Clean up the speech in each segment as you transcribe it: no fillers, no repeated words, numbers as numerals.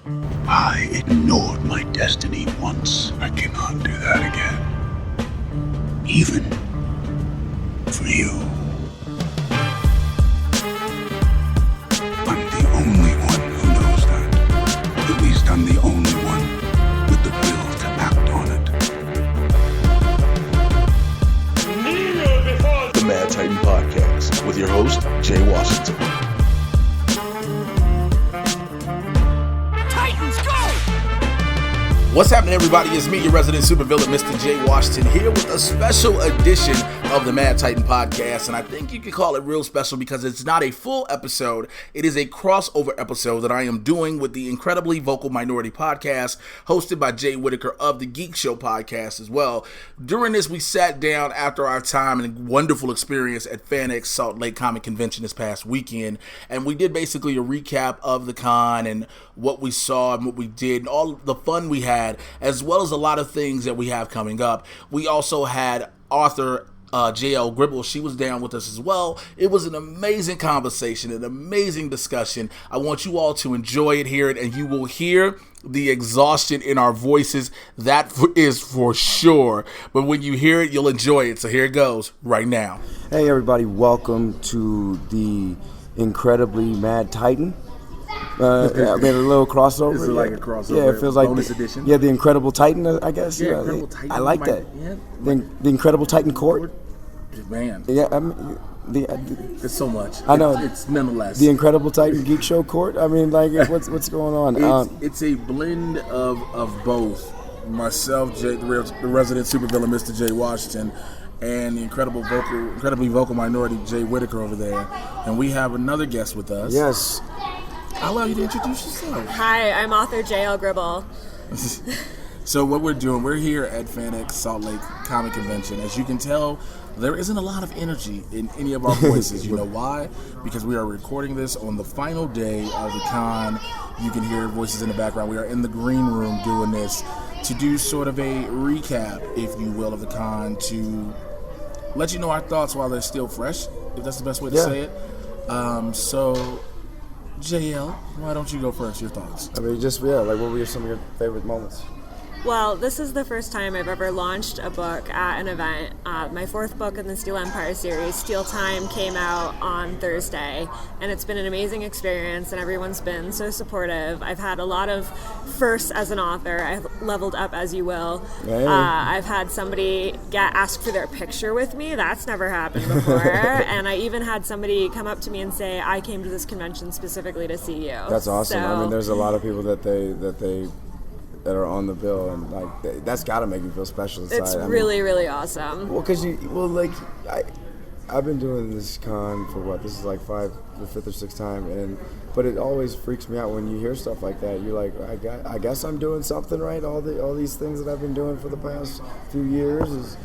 I ignored my destiny once. I cannot do that again. Even for you. I'm the only one who knows that. At least I'm the only one with the will to act on it. The Mad Titan Podcast with your host, Jay Washington. What's happening, everybody? It's me, your resident supervillain, Mr. Jay Washington, here with a special edition of the Mad Titan Podcast, and I think you could call it real special because it's not a full episode. It is a crossover episode that I am doing with the incredibly vocal Minortity podcast, hosted by Jay Whittaker of the Geekshow podcast as well. During this, we sat down after our time and wonderful experience at FanX Salt Lake Comic Convention this past weekend, and we did basically a recap of the con and what we saw and what we did, and all the fun we had, as well as a lot of things that we have coming up. We also had author JL Gribble. She was down with us as well. It was an amazing conversation, an amazing discussion. I want you all to enjoy it, hear it, and you will hear the exhaustion in our voices. That is for sure. But when you hear it, you'll enjoy it. So here it goes right now. Hey everybody, welcome to the incredibly Mad Titan. I made a little crossover. This is like a crossover. Yeah, it feels like bonus edition. Yeah, the Incredible Titan, I guess. Yeah, Incredible Titan. I like that. Yeah. The Incredible Titan Court. Man. Yeah, I mean, It's so much. I know. It's nonetheless. The Incredible Titan Geek Show Court. I mean, like, what's going on? It's a blend of both. Myself, Jay, the resident supervillain, Mr. Jay Washington, and the incredibly vocal Minority, Jay Whittaker over there. And we have another guest with us. Yes. I'll allow you to introduce yourself. Hi, I'm author JL Gribble. So what we're doing, we're here at FanX Salt Lake Comic Convention. As you can tell, there isn't a lot of energy in any of our voices. You know why? Because we are recording this on the final day of the con. You can hear voices in the background. We are in the green room doing this to do sort of a recap, if you will, of the con, to let you know our thoughts while they're still fresh, if that's the best way to say it. So, JL, why don't you go first? Your thoughts? I mean, what were some of your favorite moments? Well, this is the first time I've ever launched a book at an event. My fourth book in the Steel Empire series, Steel Time, came out on Thursday, and it's been an amazing experience, and everyone's been so supportive. I've had a lot of firsts as an author. I've leveled up, as you will. Hey. I've had somebody ask for their picture with me. That's never happened before. And I even had somebody come up to me and say, I came to this convention specifically to see you. That's awesome. So, I mean, there's a lot of people that are on the bill, and like that's got to make you feel special inside. it's really awesome. Well, because I've been doing this con for this is like the fifth or sixth time, but it always freaks me out when you hear stuff like that. You're like, I guess I'm doing something right. All these things that I've been doing for the past few years is,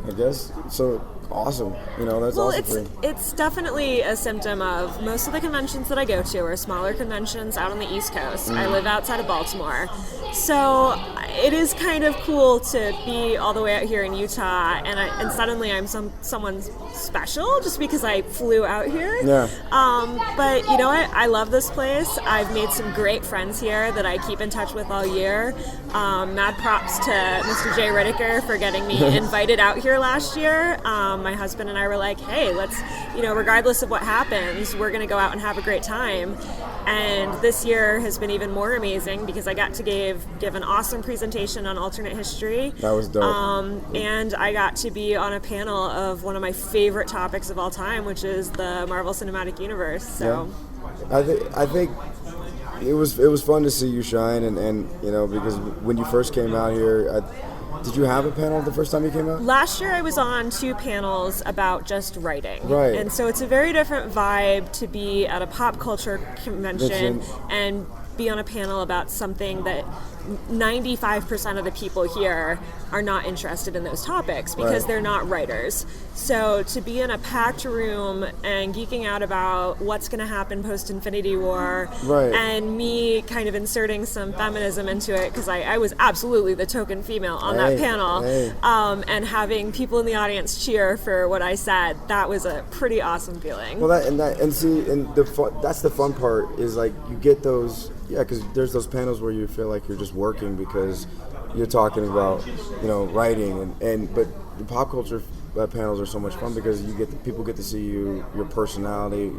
I guess, so awesome. That's awesome for you. It's definitely a symptom of most of the conventions that I go to are smaller conventions out on the East Coast. I live outside of Baltimore. So it is kind of cool to be all the way out here in Utah, and suddenly I'm someone special just because I flew out here. Yeah. But you know what? I love this place. I've made some great friends here that I keep in touch with all year. Mad props to Mr. Jay Whittaker for getting me invited out here last year. My husband and I were like, hey, let's, regardless of what happens, we're going to go out and have a great time. And this year has been even more amazing because I got to give an awesome presentation on alternate history. That was dope. And I got to be on a panel of one of my favorite topics of all time, which is the Marvel Cinematic Universe. So, yeah. I think it was fun to see you shine, and because when you first came out here, did you have a panel the first time you came out? Last year I was on 2 panels about just writing. Right. And so it's a very different vibe to be at a pop culture convention and be on a panel about something that 95% of the people here are not interested in those topics because they're not writers. So to be in a packed room and geeking out about what's going to happen post-Infinity War, and me kind of inserting some feminism into it, because I was absolutely the token female on that panel, and having people in the audience cheer for what I said, that was a pretty awesome feeling. Well, that's the fun part, is like you get those, because there's those panels where you feel like you're just working because you're talking about, writing, but the pop culture panels are so much fun because people get to see your personality,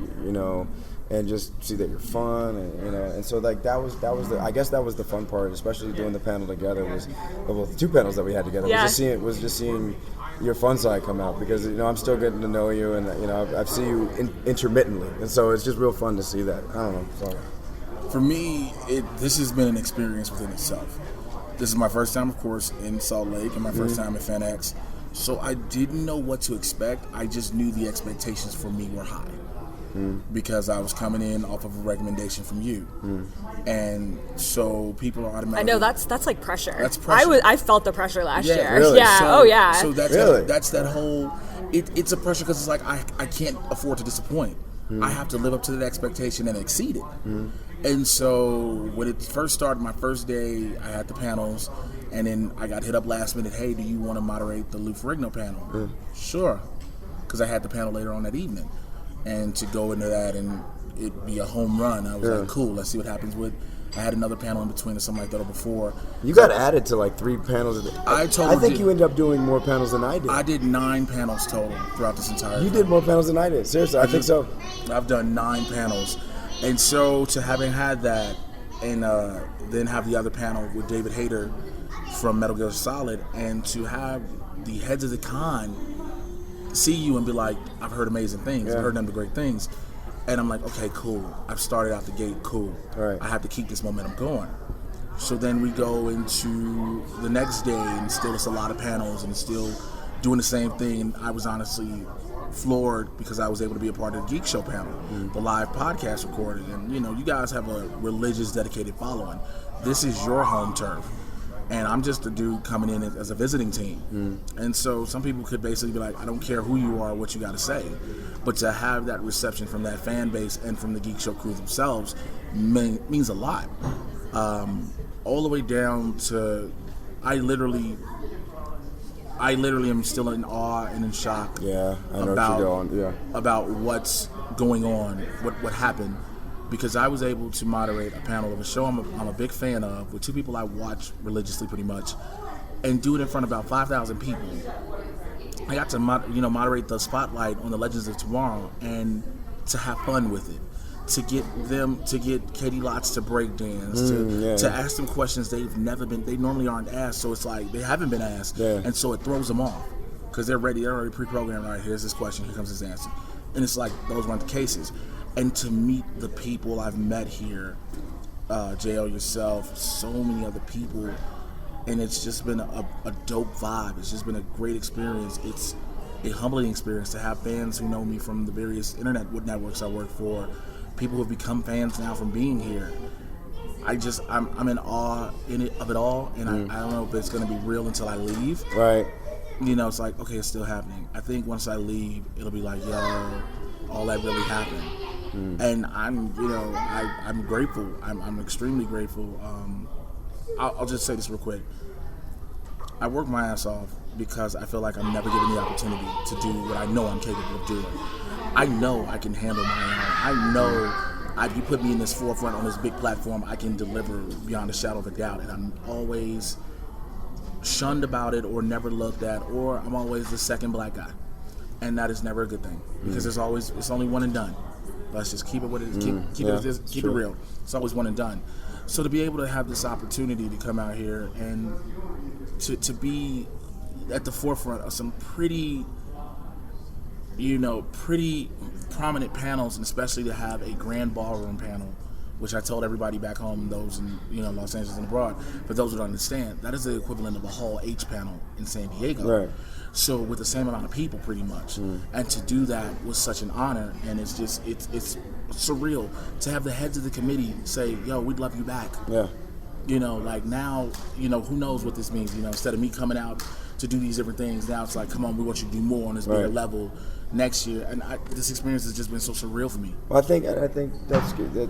and just see that you're fun, and so like that was I guess that was the fun part, especially doing the panel together, was the two panels that we had together, was just seeing your fun side come out, because I'm still getting to know you, and I've seen you intermittently, and so it's just real fun to see that. I don't know. So. For me, this has been an experience within itself. This is my first time, of course, in Salt Lake, and my first time at FanX. So I didn't know what to expect. I just knew the expectations for me were high. Because I was coming in off of a recommendation from you, and so people are automatically. I know that's like pressure. That's pressure. I felt the pressure last year. Really? Yeah. So that's that whole. It's a pressure because it's like I can't afford to disappoint. I have to live up to that expectation and exceed it. And so when it first started, my first day, I had the panels, and then I got hit up last minute. Hey, do you want to moderate the Lou Ferrigno panel? Sure, because I had the panel later on that evening. And to go into that and it be a home run, I was like, cool, let's see what happens with. I had another panel in between or something like that or before. You got added to like 3 panels. I think you ended up doing more panels than I did. I did 9 panels total throughout this entire time. You did more panels than I did. Seriously, I think so. I've done 9 panels. And so to having had that and then have the other panel with David Hayter from Metal Gear Solid, and to have the heads of the con see you and be like, I've heard amazing things, I've heard nothing but great things, and I'm like, okay, cool, I've started out the gate, cool, I have to keep this momentum going. So then we go into the next day, and still it's a lot of panels, and it's still doing the same thing, and I was honestly floored because I was able to be a part of the Geekshow panel, the live podcast recording, and you guys have a religious, dedicated following. This is your home turf. And I'm just a dude coming in as a visiting team. And so some people could basically be like, I don't care who you are, what you got to say. But to have that reception from that fan base and from the Geek Show crew themselves means a lot. All the way down to, I literally am still in awe and in shock about what's going on, what happened. Because I was able to moderate a panel of a show I'm a big fan of, with 2 people I watch religiously pretty much, and do it in front of about 5,000 people. I got to moderate the spotlight on the Legends of Tomorrow, and to have fun with it, to get Katie Lotz to break dance, to ask them questions they normally aren't asked, so it's like they haven't been asked, and so it throws them off because they're already pre-programmed. All right, here's this question, here comes his answer, and it's like those weren't the cases. And to meet the people I've met here, JL, yourself, so many other people, and it's just been a dope vibe. It's just been a great experience. It's a humbling experience to have fans who know me from the various internet networks I work for, people who have become fans now from being here. I'm in awe of it all, and I don't know if it's going to be real until I leave. Right. It's like, okay, it's still happening. I think once I leave, it'll be like, yo, all that really happened. And I'm grateful. I'm extremely grateful. I'll just say this real quick. I work my ass off because I feel like I'm never given the opportunity to do what I know I'm capable of doing. I know I can handle my own. I know if you put me in this forefront on this big platform, I can deliver beyond a shadow of a doubt. And I'm always shunned about it, or never looked at, or I'm always the second black guy. And that is never a good thing, because it's only one and done. Let's just keep it what it is. Keep it real. It's always one and done. So to be able to have this opportunity to come out here and to be at the forefront of some pretty prominent panels, and especially to have a grand ballroom panel, which I told everybody back home, those in Los Angeles and abroad, for those who don't understand, that is the equivalent of a Hall H panel in San Diego. Right. So with the same amount of people, pretty much, and to do that was such an honor, and it's surreal to have the heads of the committee say, "Yo, we'd love you back." Yeah. You know, like now, you know, who knows what this means? You know, instead of me coming out to do these different things, now it's like, come on, we want you to do more on this bigger level next year. And this experience has just been so surreal for me. Well, I think that's good.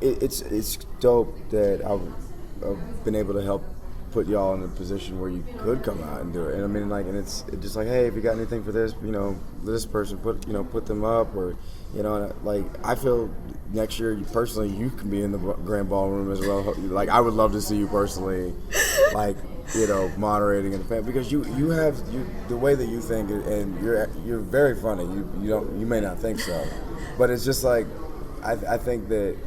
It's dope that I've been able to help put y'all in a position where you could come out and do it. And I mean, like, and it's just like, hey, if you got anything for this, you know, this person, put them up, or, you know, like, I feel next year, personally, you can be in the grand ballroom as well. Like, I would love to see you personally, like, you know, moderating in the fan, because you have the way that you think, and you're very funny. You may not think so, but it's just like, I think that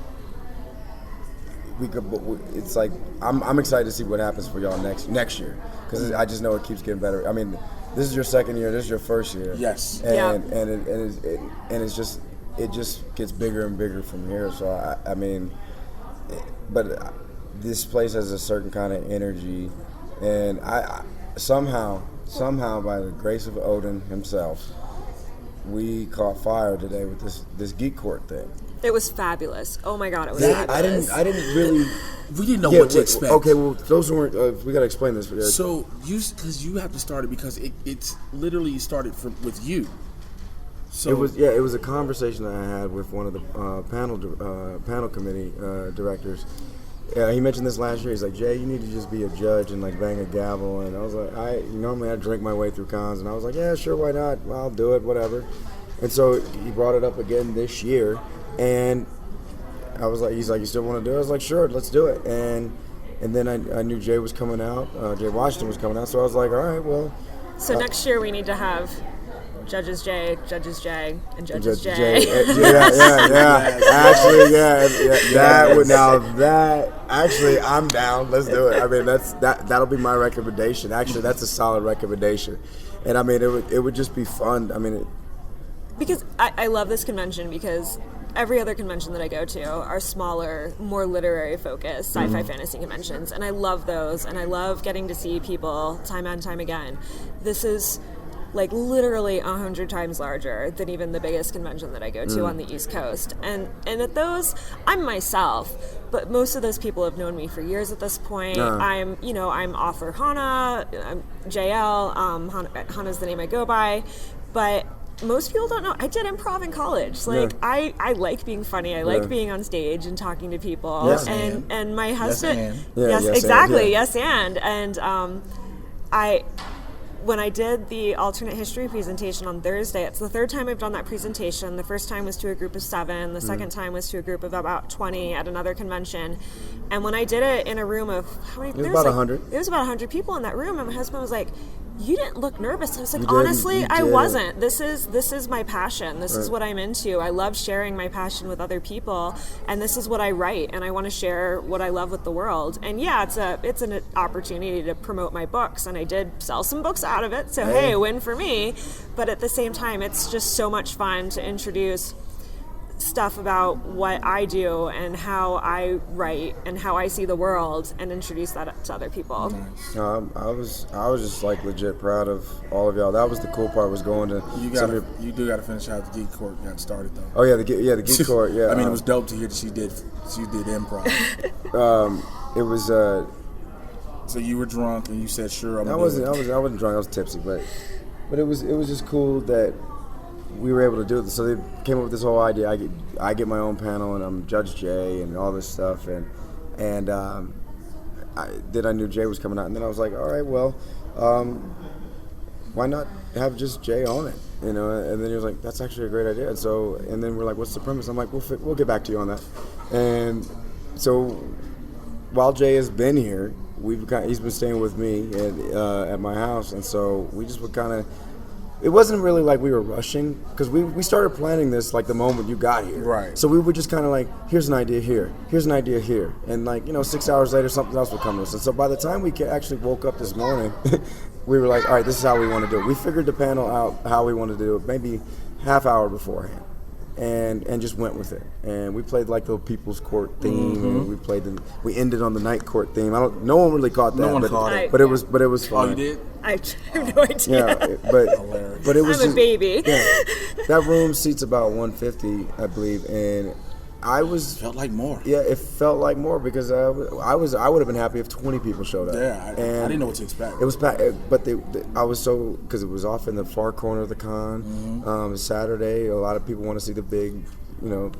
it's like I'm excited to see what happens for y'all next year, because I just know it keeps getting better. I mean, this is your second year, this is your first year. Yes. And it's just, it just gets bigger and bigger from here. So I mean, but this place has a certain kind of energy, and I somehow by the grace of Odin himself, we caught fire today with this Geek Court thing. It was fabulous. Oh my God, it was fabulous. I didn't really. We didn't know what to expect. Okay, well, those weren't. We got to explain this. So because you have to start it, because it's literally started with you. So it was a conversation that I had with one of the panel committee directors. He mentioned this last year. He's like, Jay, you need to just be a judge and like bang a gavel. And I was like, normally I drink my way through cons, and I was like, yeah, sure, why not? I'll do it, whatever. And so he brought it up again this year. And I was like, he's like, you still want to do it? I was like, sure, let's do it. And then I knew Jay was coming out, Jay Washington was coming out, so I was like, all right, well. So next year we need to have Judges J, and Judges J. Yeah. Actually, actually, I'm down. Let's do it. I mean, that'll be my recommendation. Actually, that's a solid recommendation. And I mean, it would just be fun. I mean, because I love this convention, because every other convention that I go to are smaller, more literary focused sci-fi fantasy conventions, and I love those, and I love getting to see people time and time again. This is like literally 100 times larger than even the biggest convention that I go to on the East Coast, and at those, I'm myself, but most of those people have known me for years at this point. I'm author Hana, I'm JL, Hana's the name I go by, but most people don't know I did improv in college. Like, I like being funny. I like being on stage and talking to people. Yes, and my husband, yes, exactly, and when I did the alternate history presentation on Thursday, it's the third time I've done that presentation. The first time was to a group of 7. The second time was to a group of about 20 at another convention. And when I did it in a room of, how many? It was about 100. There was about 100 people in that room, and my husband was like, you didn't look nervous. I was like, honestly, I wasn't. This is my passion. This is what I'm into. I love sharing my passion with other people, and this is what I write, and I want to share what I love with the world. And yeah, it's an opportunity to promote my books, and I did sell some books out of it, so hey, win for me. But at the same time, it's just so much fun to introduce stuff about what I do and how I write and how I see the world, and introduce that to other people. Nice. I was just like legit proud of all of y'all. That was the cool part, was going to. You do got to finish out the Geek Court got started though. Oh yeah, the Geek Court. Yeah. I mean, it was dope to hear that she did improv. It was. So you were drunk and you said, "Sure, I'm." I wasn't drunk. I was tipsy, but it was just cool that we were able to do it. So they came up with this whole idea. I get my own panel, and I'm Judge Jay and all this stuff, and then I knew Jay was coming out, and then I was like, all right, well, why not have just Jay on it, you know? And then he was like, that's actually a great idea. And then we're like, what's the premise? I'm like, we'll get back to you on that. And so while Jay has been here, he's been staying with me at my house, and so we just would kind of. It wasn't really like we were rushing, because we started planning this like the moment you got here. Right. So we were just kind of like, here's an idea here, here's an idea here. And 6 hours later, something else would come to us. And so by the time we actually woke up this morning, we were like, all right, this is how we want to do it. We figured the panel out how we wanted to do it maybe half hour beforehand. And just went with it, and we played like the People's Court theme. And we ended on the Night Court theme. No one really caught that. No one caught it. But it was fun. Oh, you did? I have no idea. Yeah, but it was. I'm a baby. Yeah, that room seats about 150, I believe, and felt like more. Yeah, it felt like more because I would have been happy if 20 people showed up. Yeah, I didn't know what to expect. It was packed, but I was so, because it was off in the far corner of the con. Saturday, a lot of people want to see the big,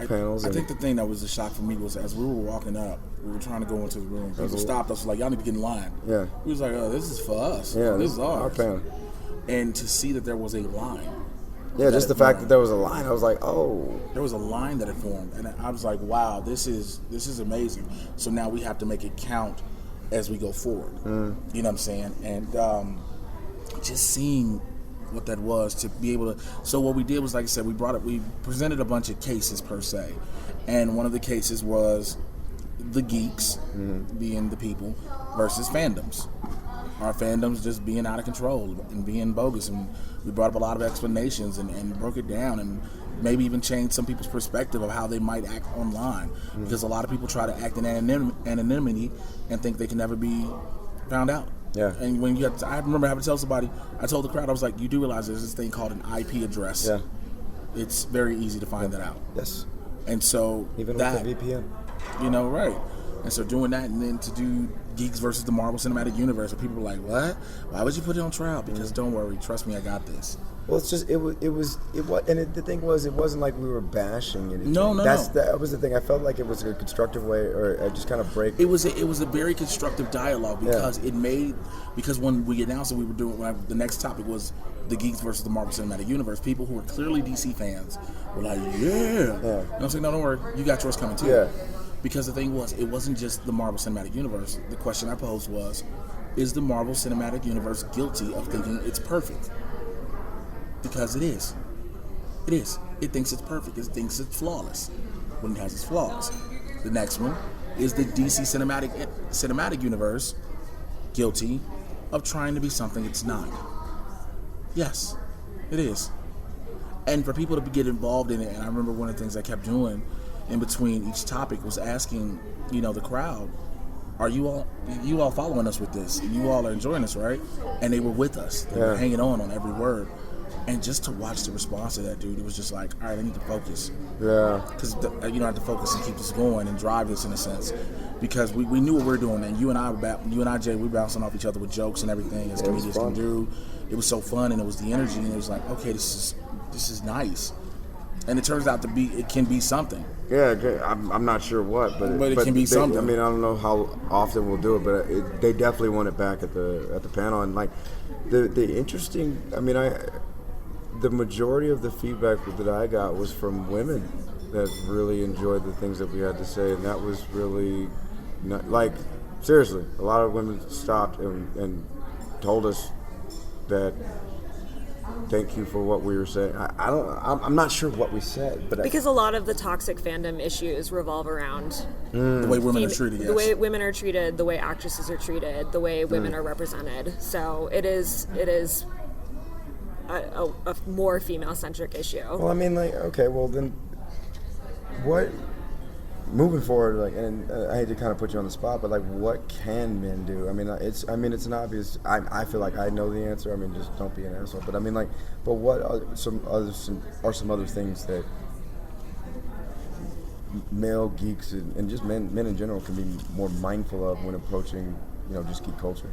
panels. I think the thing that was a shock for me was as we were walking up, we were trying to go into the room. People stopped us like, y'all need to get in line. Yeah. We was like, oh, this is for us. Yeah, this is ours. Our panel. And to see that there was a line. Yeah, just the fact that there was a line, I was like, oh. There was a line that had formed, and I was like, wow, this is amazing. So now we have to make it count as we go forward. You know what I'm saying? And just seeing what that was, to be able to. So what we did was, like I said, we presented a bunch of cases per se, and one of the cases was the geeks, being the people, versus fandoms. Our fandoms just being out of control and being bogus, and we brought up a lot of explanations and broke it down, and maybe even changed some people's perspective of how they might act online, because a lot of people try to act in anonymity and think they can never be found out. Yeah. And when I remember having to tell somebody, I told the crowd, I was like, you do realize there's this thing called an IP address. Yeah. It's very easy to find that out. Yes. And so even that, with the VPN. Right. And so doing that, and then to do Geeks versus the Marvel Cinematic Universe, where people were like, what? Why would you put it on trial? Because don't worry, trust me, I got this. Well, it's just, the thing was, it wasn't like we were bashing anything. No. That was the thing. I felt like it was a constructive way, or just kind of break. It was a very constructive dialogue, because because when we announced that we were doing, the next topic was the Geeks versus the Marvel Cinematic Universe, people who were clearly DC fans were like, yeah. You know what I'm saying? No, don't worry, you got yours coming too. Yeah. Because the thing was, it wasn't just the Marvel Cinematic Universe. The question I posed was, is the Marvel Cinematic Universe guilty of thinking it's perfect? Because it is. It is. It thinks it's perfect. It thinks it's flawless when it has its flaws. The next one is the DC Cinematic Universe guilty of trying to be something it's not? Yes, it is. And for people to get involved in it, and I remember one of the things I kept doing in between each topic was asking, the crowd, are you all following us with this? You all are enjoying this, right? And they were with us. They were hanging on every word. And just to watch the response of that dude, it was just like, all right, I need to focus. Yeah. Because I have to focus and keep this going and drive this in a sense. Because we knew what we were doing, and you and I, Jay, we bouncing off each other with jokes and everything as comedians can do. It was so fun, and it was the energy, and it was like, okay, this is nice. And it turns out it can be something. Yeah, I'm not sure what, but it can be something. I mean, I don't know how often we'll do it, but they definitely want it back at the panel. And like the interesting, the majority of the feedback that I got was from women that really enjoyed the things that we had to say, and that was really like, seriously, a lot of women stopped and told us that. Thank you for what we were saying. I'm not sure what we said, but because a lot of the toxic fandom issues revolve around the way women are treated. Yes. The way women are treated, the way actresses are treated, the way women are represented. So it is a more female-centric issue. Well, okay, well then, what? Moving forward, and I hate to kind of put you on the spot, but what can men do? It's an obvious. I feel like I know the answer. Just don't be an asshole. But but what are some other things that male geeks and just men in general can be more mindful of when approaching, just geek culture?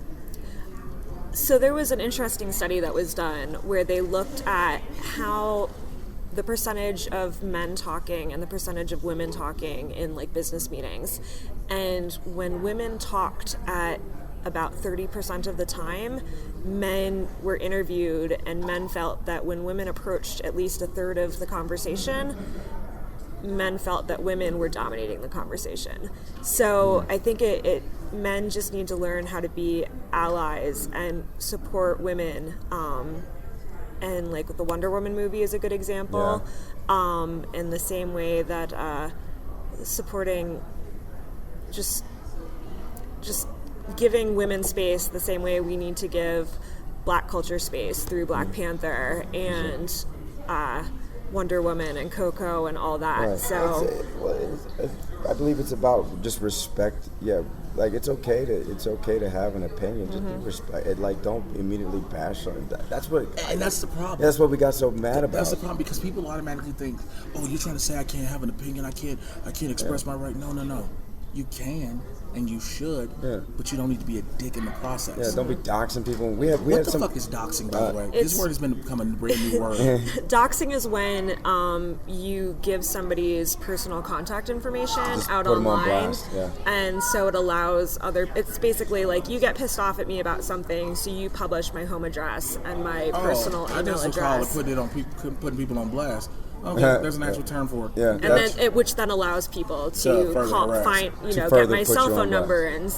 So there was an interesting study that was done where they looked at how the percentage of men talking and the percentage of women talking in business meetings. And when women talked at about 30% of the time, men were interviewed, and men felt that when women approached at least a third of the conversation, men felt that women were dominating the conversation. So I think men just need to learn how to be allies and support women. And the Wonder Woman movie is a good example. Yeah. In the same way that supporting, just giving women space the same way we need to give Black culture space through Black Panther and Wonder Woman and Coco and all that. Right. So I believe it's about just respect. Yeah, like it's okay to have an opinion. Just be respect. Like, don't immediately bash on it. That's what. And that's the problem. That's what we got so mad about. That's the problem, because people automatically think, oh, you're trying to say I can't have an opinion. I can't express my right. No. You can. And you should, but you don't need to be a dick in the process. Yeah, don't be doxing people. What the fuck is doxing, by the way? This word has become a brand new word. Doxing is when you give somebody's personal contact information out put 'em on online, blast, yeah. and so it allows it's basically like you get pissed off at me about something, so you publish my home address and my personal email address. Putting people on blast. Okay, there's an actual term for it. Yeah, and then which then allows people to get my cell phone number and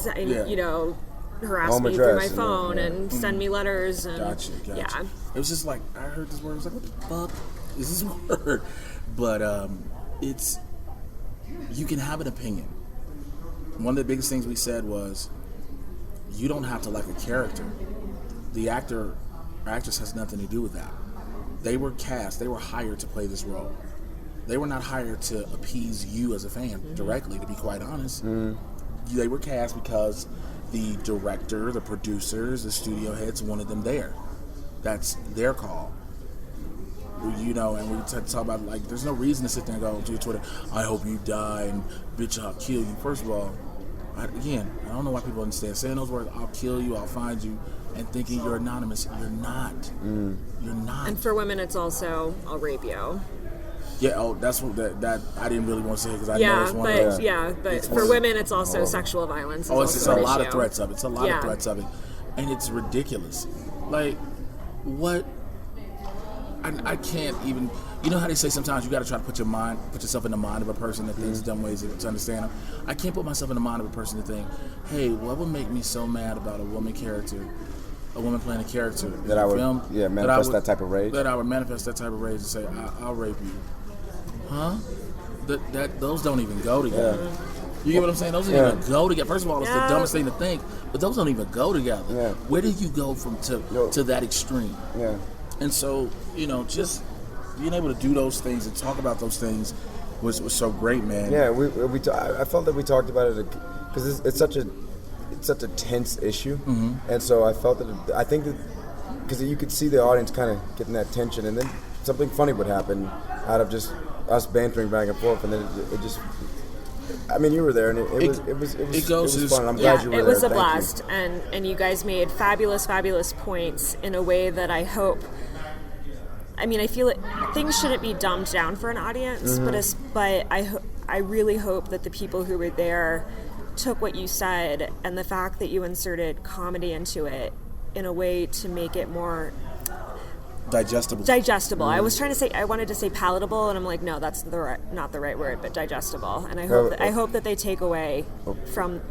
harass me through my phone and send me letters. And, Gotcha. Yeah. It was just like, I heard this word, I was like, what the fuck is this word? But you can have an opinion. One of the biggest things we said was, you don't have to like a character. The actor or actress has nothing to do with that. They were cast, they were hired to play this role. They were not hired to appease you as a fan directly, to be quite honest. They were cast because the director, the producers, the studio heads wanted them there. That's their call. And we talk about, like, there's no reason to sit there and go to Twitter, I hope you die and bitch, I'll kill you. First of all, I don't know why people understand saying those words, I'll kill you, I'll find you, and thinking you're anonymous. You're not. You're not. And for women, it's also, I'll rape you. Yeah, that's what that I didn't really want to say, because I know it's one of those. But for women, it's also sexual violence. It's a lot of threats of it. It's a lot of threats of it. And it's ridiculous. Like, what? I can't even. You know how they say sometimes you got to try to put yourself in the mind of a person that thinks dumb ways to understand them. I can't put myself in the mind of a person to think, hey, what would make me so mad about a woman playing a character that I would manifest that type of rage. That I would manifest that type of rage and say, I'll rape you. Huh? Those don't even go together. Yeah. You get what I'm saying? Those don't even go together. First of all, it's the dumbest thing to think, but those don't even go together. Yeah. Where did you go to that extreme? Yeah. And so, just being able to do those things and talk about those things was so great, man. Yeah, I felt that we talked about it because it's such a tense issue, and so I felt that I think that because you could see the audience kind of getting that tension, and then something funny would happen out of just us bantering back and forth, and then it just. I mean, you were there, and it was fun. I'm glad you were there. It was a blast, and you guys made fabulous points in a way that I hope. I mean, I feel it. Things shouldn't be dumbed down for an audience, but I really hope that the people who were there took what you said and the fact that you inserted comedy into it in a way to make it more digestible. I wanted to say palatable, and I'm like, no, that's not the right word, but digestible. And I hope that they take away from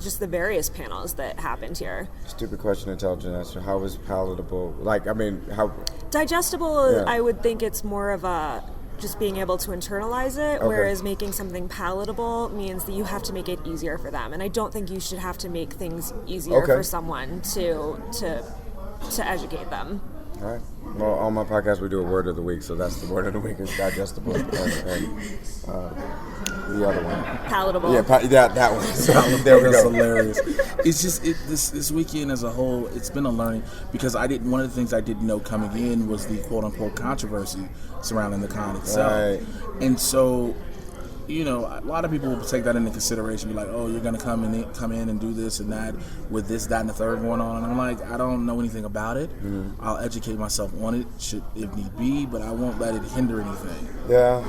just the various panels that happened here. Stupid question, intelligent answer. How was palatable? Like, I mean, how digestible? Yeah. I would think it's more of a just being able to internalize it, whereas making something palatable means that you have to make it easier for them. And I don't think you should have to make things easier for someone to educate them. All right. Well, on my podcast we do a word of the week, so that's the word of the week is digestible, and the other one, palatable. Yeah, that one. So, there we go. Hilarious. It's just this weekend as a whole. It's been a learning because one of the things I didn't know coming in was the quote unquote controversy surrounding the con itself, and so. A lot of people will take that into consideration, be like, oh, you're going to come in and do this and that with this, that, and the third going on. And I'm like, I don't know anything about it. I'll educate myself on it, if need be, but I won't let it hinder anything. Yeah,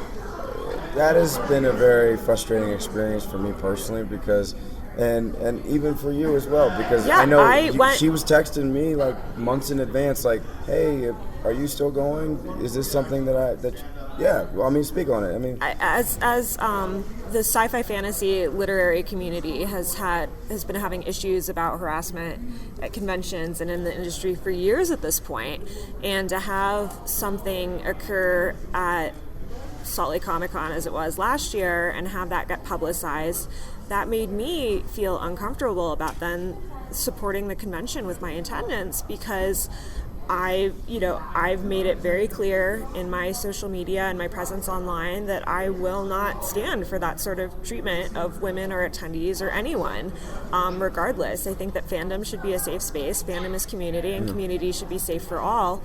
that has been a very frustrating experience for me personally because, and even for you as well, because I know she was texting me like months in advance, like, hey, are you still going? Is this something yeah, well, I mean, speak on it. I mean, as the sci-fi fantasy literary community has been having issues about harassment at conventions and in the industry for years at this point, and to have something occur at Salt Lake Comic-Con as it was last year and have that get publicized, that made me feel uncomfortable about then supporting the convention with my attendance because I've made it very clear in my social media and my presence online that I will not stand for that sort of treatment of women or attendees or anyone, regardless. I think that fandom should be a safe space. Fandom is community, and community should be safe for all.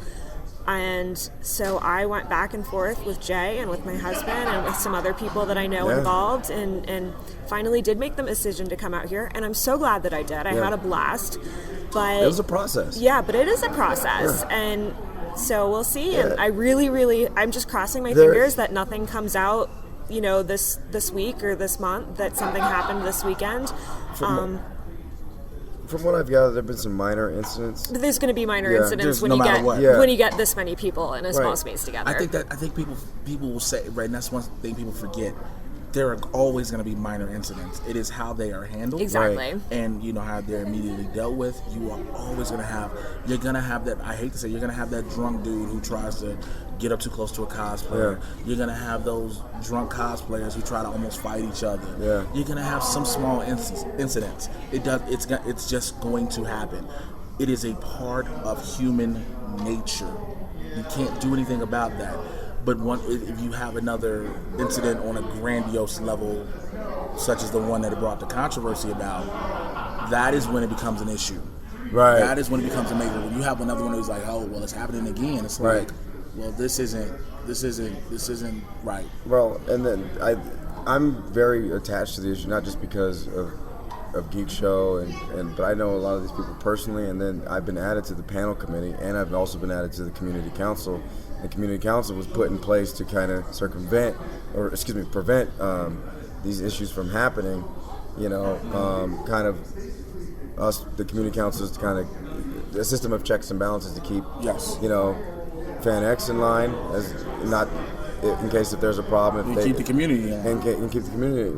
And so I went back and forth with Jay and with my husband and with some other people that I know involved, and finally did make the decision to come out here. And I'm so glad that I did. I had a blast. But it was a process. Yeah, but it is a process. Yeah. And so we'll see. Yeah. And I really, I'm just crossing my fingers that nothing comes out, this week or this month, that something happened this weekend. From what I've gathered, there have been some minor incidents. But there's going to be minor incidents when you get this many people in a small space together. I think people will say, right, and that's one thing people forget. There are always going to be minor incidents. It is how they are handled. Exactly. Right? And how they're immediately dealt with. You are always going to have, you're going to have that, I hate to say, you're going to have that drunk dude who tries to get up too close to a cosplayer. Yeah. You're going to have those drunk cosplayers who try to almost fight each other. Yeah. You're going to have some small incidents. It's just going to happen. It is a part of human nature. You can't do anything about that. But if you have another incident on a grandiose level, such as the one that it brought the controversy about, that is when it becomes an issue. Right. That is when it becomes a major. When you have another one who's like, oh, well, it's happening again. It's like, well, this isn't right. Well, and then I'm very attached to the issue, not just because of Geekshow, but I know a lot of these people personally, and then I've been added to the panel committee, and I've also been added to the community council. The community council was put in place to kind of prevent these issues from happening. Kind of us, the community council is kind of a system of checks and balances to keep, FanX in line, as not in case if there's a problem. Keep the community and keep the community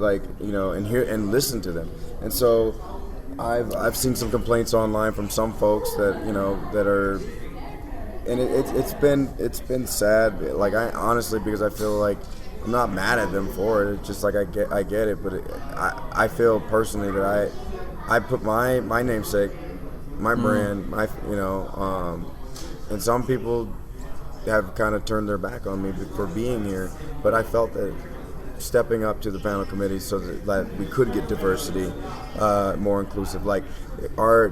and hear and listen to them. And so I've seen some complaints online from some folks that that are. And it's been sad. Like, I honestly, because I feel like I'm not mad at them for it. It's just like I get it, but I feel personally that I put my namesake, my brand, and some people have kind of turned their back on me for being here. But I felt that stepping up to the panel committee so that we could get diversity, more inclusive. Like all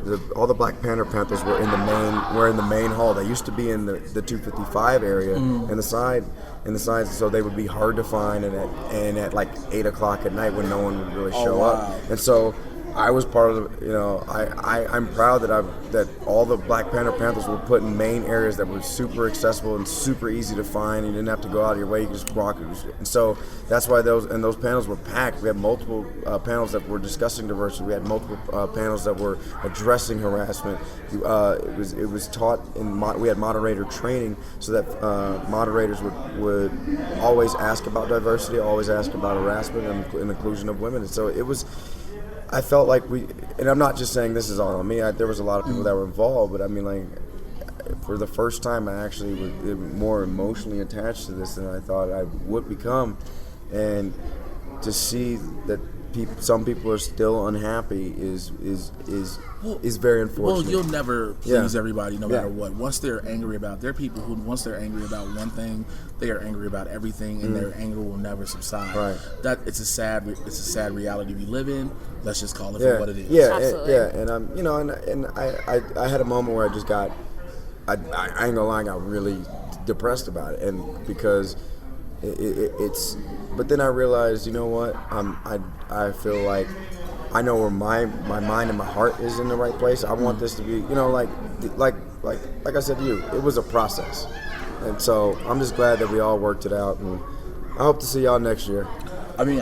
the Black Panthers were in the main hall. They used to be in the 255 area in the sides, so they would be hard to find and at like 8 o'clock at night when no one would really show up. And so I was part of I'm proud that all the Black Panthers were put in main areas that were super accessible and super easy to find. You didn't have to go out of your way. You could just walk. And so that's why those panels were packed. We had multiple panels that were discussing diversity. We had multiple panels that were addressing harassment. It was taught we had moderator training so that moderators would always ask about diversity, always ask about harassment and inclusion of women. And so it was. I felt like and I'm not just saying this is all on me. There was a lot of people that were involved, but I mean, like, for the first time, I actually was more emotionally attached to this than I thought I would become, and to see that some people are still unhappy is very unfortunate. Well, you'll never please everybody, no matter what. Once they're angry about, there are people who, once they're angry about one thing, they are angry about everything, and their anger will never subside. Right. That it's a sad reality we live in. Let's just call it for what it is. Yeah, absolutely. And and I had a moment where I just got, I ain't gonna lie, I got really depressed about it, and because it's. But then I realized, you know what? I feel like I know where my mind and my heart is in the right place. I want this to be, like I said to you, it was a process, and so I'm just glad that we all worked it out, and I hope to see y'all next year. I mean,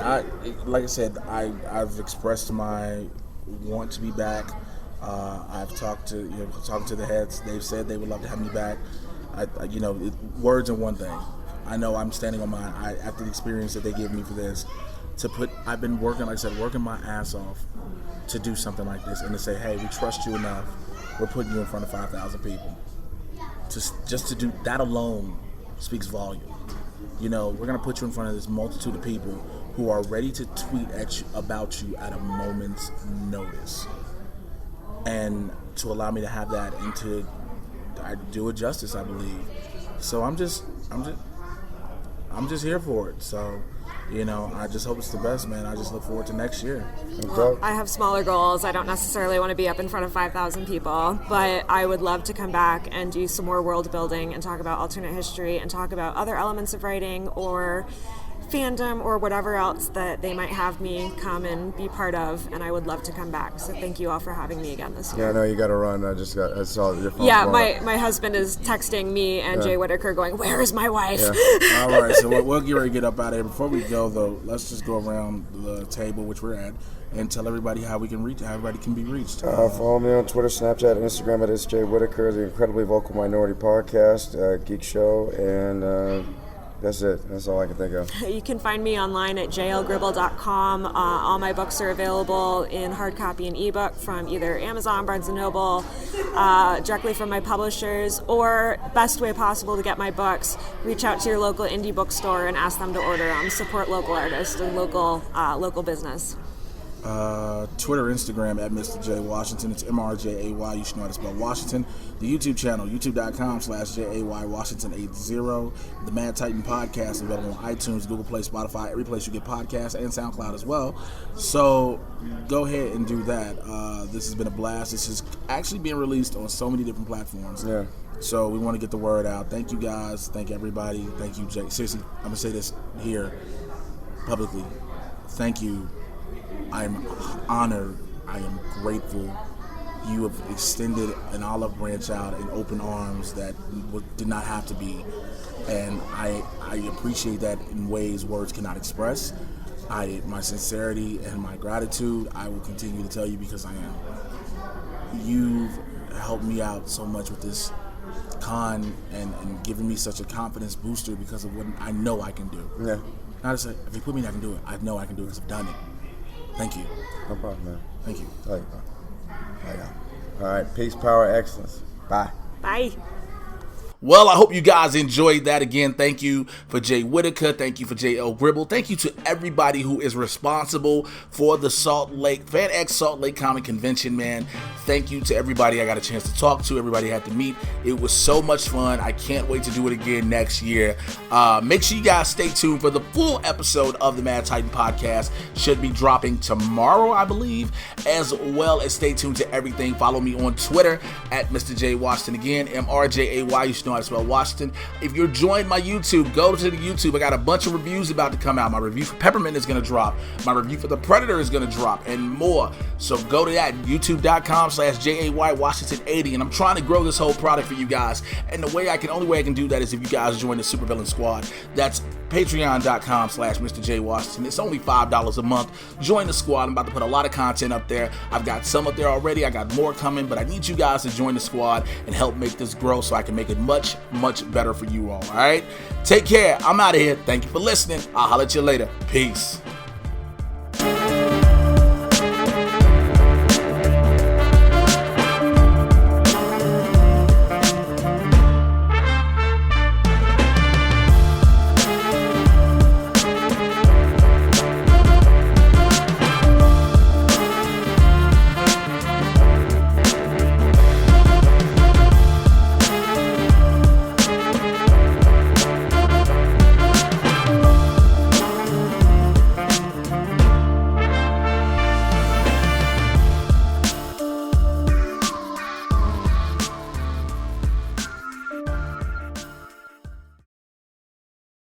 like I said, I've expressed my want to be back. I've talked to the heads. They've said they would love to have me back. Words are one thing. I know I'm standing on after the experience that they gave me for this, I've been working, like I said, working my ass off to do something like this and to say, hey, we trust you enough. We're putting you in front of 5,000 people. Just to do that alone speaks volume. We're going to put you in front of this multitude of people who are ready to tweet about you at a moment's notice. And to allow me to have that and to I do it justice, I believe. So I'm just here for it. So, you know, I just hope it's the best, man. I just look forward to next year. Well, I have smaller goals. I don't necessarily want to be up in front of 5,000 people, but I would love to come back and do some more world building and talk about alternate history and talk about other elements of writing or fandom or whatever else that they might have me come and be part of, and I would love to come back. So thank you all for having me again this year. Yeah, I know you got to run. I saw your phone. Yeah, my husband is texting me and Jay Whittaker going, "Where is my wife?" Yeah. All right, so we'll get ready to get up out of here. Before we go, though, let's just go around the table, which we're at, and tell everybody how everybody can be reached. Follow me on Twitter, Snapchat, and Instagram at Jay Whittaker, the Incredibly Vocal Minority Podcast, Geekshow, and that's it. That's all I can think of. You can find me online at jlgribble.com. All my books are available in hard copy and ebook from either Amazon, Barnes & Noble, directly from my publishers, or best way possible to get my books, reach out to your local indie bookstore and ask them to order them. Support local artists and local business. Twitter, Instagram at Mr. J Washington. It's MRJAY. You should know how to spell Washington. The YouTube channel, youtube.com/JAY-Washington80. The Mad Titan Podcast, available on iTunes, Google Play, Spotify, every place you get podcasts, and SoundCloud as well. So go ahead and do that. This has been a blast. This is actually being released on so many different platforms. Yeah. So we want to get the word out. Thank you guys. Thank everybody. Thank you, Jay. Seriously, I'm going to say this here publicly. Thank you. I am honored. I am grateful. You have extended an olive branch out in open arms that did not have to be. And I appreciate that in ways words cannot express. My sincerity and my gratitude, I will continue to tell you because I am. You've helped me out so much with this con and given me such a confidence booster because of what I know I can do. Yeah. Not to say, if you put me in, I can do it. I know I can do it because I've done it. Thank you. No problem, man. Thank you. Oh, yeah. All right. Peace, power, excellence. Bye. Bye. Well, I hope you guys enjoyed that. Again, thank you for Jay Whittaker. Thank you for J.L. Gribble. Thank you to everybody who is responsible for the FanX Salt Lake Comic Convention, man. Thank you to everybody I got a chance to talk to, everybody I had to meet. It was so much fun. I can't wait to do it again next year. Make sure you guys stay tuned for the full episode of the Mad Titan Podcast. Should be dropping tomorrow, I believe, as well as stay tuned to everything. Follow me on Twitter at Mr. J Washington. Again, MRJAY. You should know how to spell Washington. If you're joined my YouTube, go to the YouTube. I got a bunch of reviews about to come out. My review for Peppermint is going to drop. My review for The Predator is going to drop, and more. So go to that, youtube.com/JAY-Washington80. And I'm trying to grow this whole product for you guys. And the only way I can do that is if you guys join the Supervillain Squad. That's patreon.com/Mr. J Washington. It's only $5 a month. Join the squad. I'm about to put a lot of content up there. I've got some up there already. I got more coming, but I need you guys to join the squad and help make this grow so I can make it much, much better for you all right? Take care. I'm out of here. Thank you for listening. I'll holler at you later. Peace.